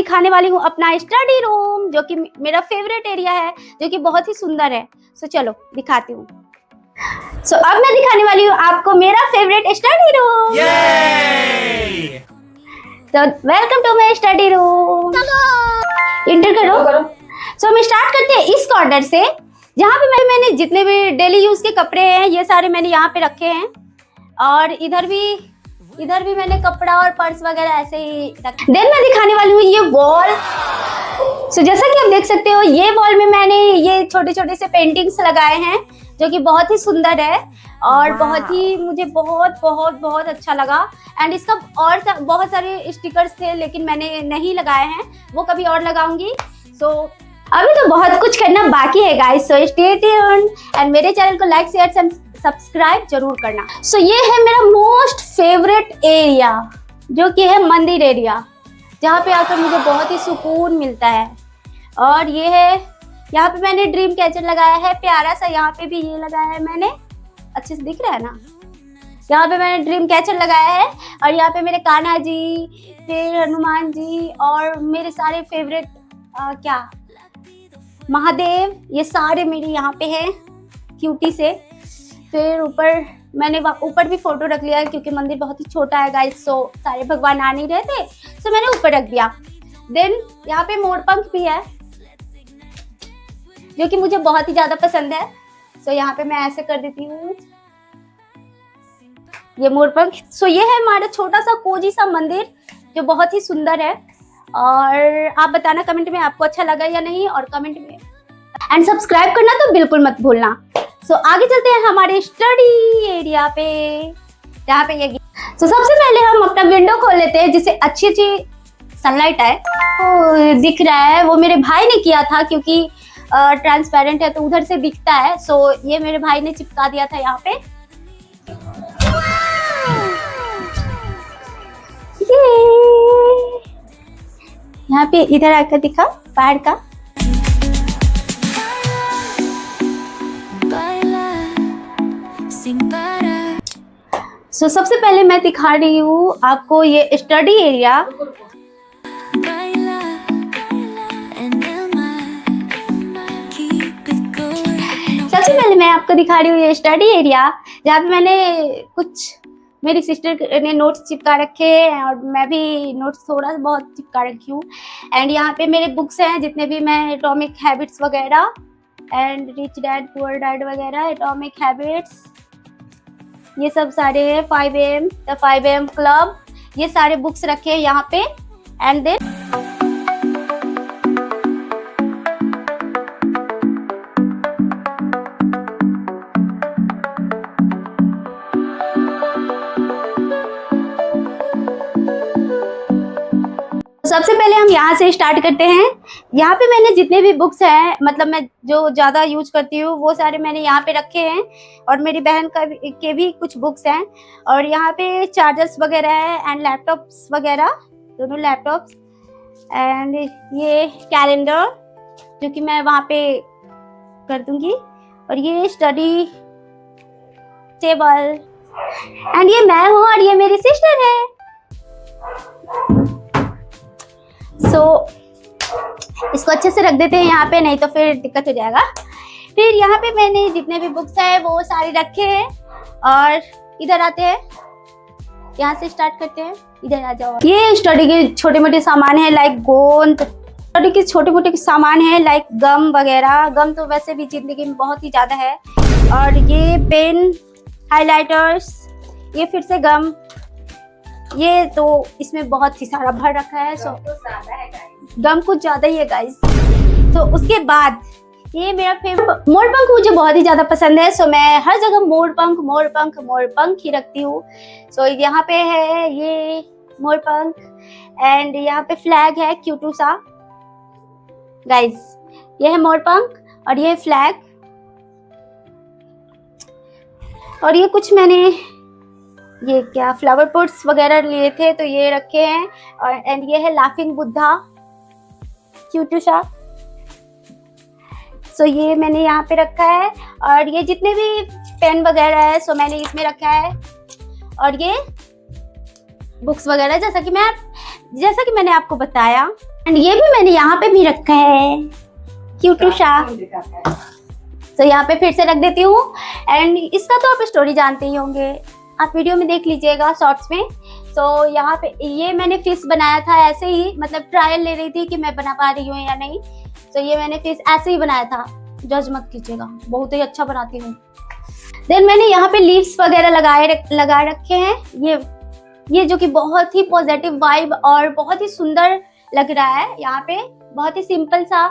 दिखाने वाली हूँ अपना स्टडी रूम, जो कि मेरा फेवरेट एरिया है, जो कि बहुत ही सुंदर है। सो चलो दिखाती हूँ। सो अब मैं दिखाने वाली हूँ आपको मेरा फेवरेट स्टडी रूम। तो welcome to my study room. Enter करो। सो हम स्टार्ट करते हैं इस कॉर्नर से, जहाँ पे मैंने जितने भी डेली यूज के कपड़े हैं ये सारे मैंने यहाँ पे रखे हैं, और इधर भी मैंने कपड़ा और पर्स वगैरह ऐसे ही रखे। देन मैं दिखाने वाली हूँ ये वॉल। सो जैसा कि आप देख सकते हो, ये वॉल में मैंने ये छोटे छोटे से पेंटिंग्स लगाए हैं, जो कि बहुत ही सुंदर है और बहुत ही मुझे बहुत अच्छा लगा। एंड इसका और बहुत सारे स्टिकर्स थे, लेकिन मैंने नहीं लगाए हैं, वो कभी और लगाऊंगी। सो अभी तो बहुत कुछ करना बाकी है guys, so stay tuned and मेरे चैनल को लाइक शेयर सब्सक्राइब जरूर करना। सो ये है मेरा मोस्ट फेवरेट एरिया, जो कि है मंदिर एरिया, जहाँ पे आकर मुझे बहुत ही सुकून मिलता है। और ये है, यहाँ पे मैंने ड्रीम कैचर लगाया है प्यारा सा, यहाँ पे भी ये लगाया है मैंने, अच्छे से दिख रहा है ना, यहाँ पे मैंने ड्रीम कैचर लगाया है। और यहाँ पे मेरे कान्हा जी, फिर हनुमान जी और मेरे सारे फेवरेट महादेव, ये सारे मेरे यहाँ पे हैं क्यूटी से। फिर ऊपर मैंने ऊपर भी फोटो रख लिया है, क्योंकि मंदिर बहुत ही छोटा है गाइस, सो सारे भगवान आ नहीं रहे थे, सो मैंने ऊपर रख दिया। देन यहाँ पे मोर पंख भी है, जो कि मुझे बहुत ही ज्यादा पसंद है। सो यहाँ पे मैं ऐसे कर देती हूँ ये मोर पंख। सो ये है हमारा छोटा सा कोजी सा मंदिर, जो बहुत ही सुंदर है। और आप बताना कमेंट में आपको अच्छा लगा या नहीं, और कमेंट में एंड सब्सक्राइब करना तो बिल्कुल मत भूलना। सो आगे चलते हैं हमारे स्टडी एरिया पे, जहाँ पे ये तो सबसे पहले हम अपना विंडो खोल लेते हैं, जिससे अच्छी सनलाइट आए। तो दिख रहा है, वो मेरे भाई ने किया था, क्योंकि ट्रांसपेरेंट है तो उधर से दिखता है। सो ये मेरे भाई ने चिपका दिया था यहाँ पे। यहाँ पे इधर आकर दिखा पहाड़ का। सो सबसे पहले मैं दिखा रही हूँ आपको ये स्टडी एरिया। सबसे पहले मैं आपको दिखा रही हूँ ये स्टडी एरिया, जहाँ पे मैंने मेरी सिस्टर ने नोट्स चिपका रखे हैं, और मैं भी नोट्स थोड़ा बहुत चिपका रखी हूँ। एंड यहाँ पे मेरे बुक्स हैं जितने भी, मैं एटॉमिक हैबिट्स वगैरह and rich dad poor dad वगैरह, एटॉमिक हैबिट्स, ये सब सारे हैं, 5 AM द 5 AM क्लब, ये सारे बुक्स रखे हैं यहाँ पे। एंड देन सबसे पहले हम यहाँ से स्टार्ट करते हैं। यहाँ पे मैंने जितने भी बुक्स हैं, मतलब मैं जो ज़्यादा यूज करती हूँ, वो सारे मैंने यहाँ पे रखे हैं। और मेरी बहन के भी कुछ बुक्स हैं। और यहाँ पे चार्जर्स वगैरह है एंड लैपटॉप्स वगैरह, दोनों लैपटॉप्स। एंड ये कैलेंडर, जो कि मैं वहाँ पे कर दूँगी। और ये स्टडी टेबल, एंड ये मैं हूँ और ये मेरी सिस्टर है। सो इसको अच्छे से रख देते हैं यहाँ पे, नहीं तो फिर दिक्कत हो जाएगा। फिर यहाँ पे मैंने जितने भी बुक्स हैं वो सारे रखे हैं। और इधर आते हैं, यहाँ से स्टार्ट करते हैं, इधर आ जाओ। ये स्टडी के छोटे मोटे सामान है, लाइक गोंद, स्टडी के छोटे मोटे सामान है, लाइक गम वगैरह। गम तो वैसे भी जिंदगी में बहुत ही ज्यादा है। और ये पेन, हाइलाइटर्स, ये फिर से गम, ये तो इसमें बहुत ही सारा भर रखा है। सो गम कुछ ज्यादा ही है गाइस। तो उसके बाद ये मेरा फेवरेट मोर पंख, मुझे बहुत ही ज्यादा पसंद है। सो मैं हर जगह मोर पंख ही रखती हूँ। सो यहाँ पे है ये मोर पंख, एंड यहाँ पे फ्लैग है क्यूटू सा गाइस। ये है मोर पंख और ये फ्लैग। और ये कुछ मैंने ये क्या फ्लावर पॉट्स वगैरह लिए थे, तो ये रखे हैं। और एंड ये है लाफिंग बुद्धा क्यूटू सा। सो ये मैंने यहाँ पे रखा है। और ये जितने भी पेन वगैरह है, सो मैंने इसमें रखा है। और ये बुक्स वगैरह, जैसा कि मैंने आपको बताया एंड ये भी मैंने यहाँ पे भी रखा है क्यूटूशा। तो यहाँ पे फिर से रख देती हूँ। एंड इसका तो आप स्टोरी जानते ही होंगे, आप वीडियो में देख लीजिएगा शॉर्ट्स में। तो यहाँ पे ये मैंने फिश बनाया था ऐसे ही, मतलब ट्रायल ले रही थी कि मैं बना पा रही हूँ या नहीं। तो ये मैंने फिश ऐसे ही बनाया था, जज मत कीजिएगा, बहुत ही अच्छा बनाती हूँ। देन मैंने यहाँ पे लीव्स वगैरह लगा रखे हैं, ये जो कि बहुत ही पॉजिटिव वाइब और बहुत ही सुंदर लग रहा है। यहाँ पे बहुत ही सिंपल सा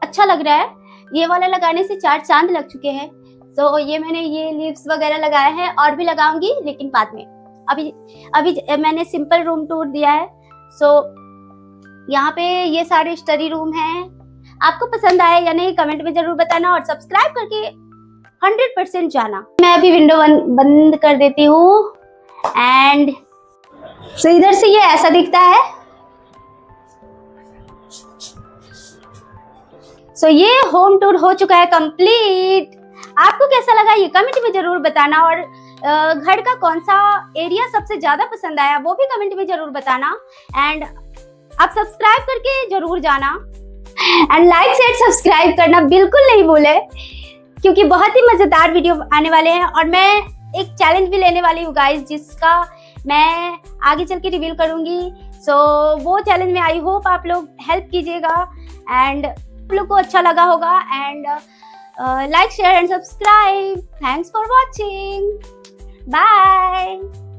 अच्छा लग रहा है। ये वाला लगाने से 4 चांद लग चुके हैं। तो ये मैंने ये लीव्स वगैरह लगाए हैं, और भी लगाऊंगी लेकिन बाद में। अभी मैंने सिंपल रूम टूर दिया है। सो यहाँ पे ये सारे स्टडी रूम हैं। आपको पसंद आए या नहीं कमेंट में जरूर बताना, और सब्सक्राइब करके 100% जाना। मैं अभी विंडो बंद कर देती हूँ। एंड सो इधर से ये ऐसा दिखता है। सो ये होम टूर हो चुका है कंप्लीट। आपको कैसा लगा ये कमेंट में जरूर बताना, और घर का कौन सा एरिया सबसे ज्यादा पसंद आया वो भी कमेंट में जरूर बताना। एंड आप सब्सक्राइब करके जरूर जाना, एंड लाइक शेयर सब्सक्राइब करना बिल्कुल नहीं भूले, क्योंकि बहुत ही मजेदार वीडियो आने वाले हैं। और मैं एक चैलेंज भी लेने वाली हूँ गाइस, जिसका मैं आगे चल के रिवील करूंगी। सो वो चैलेंज में आई होप आप लोग हेल्प कीजिएगा, एंड आप लोग को अच्छा लगा होगा। And like, share and subscribe. Thanks for watching. Bye.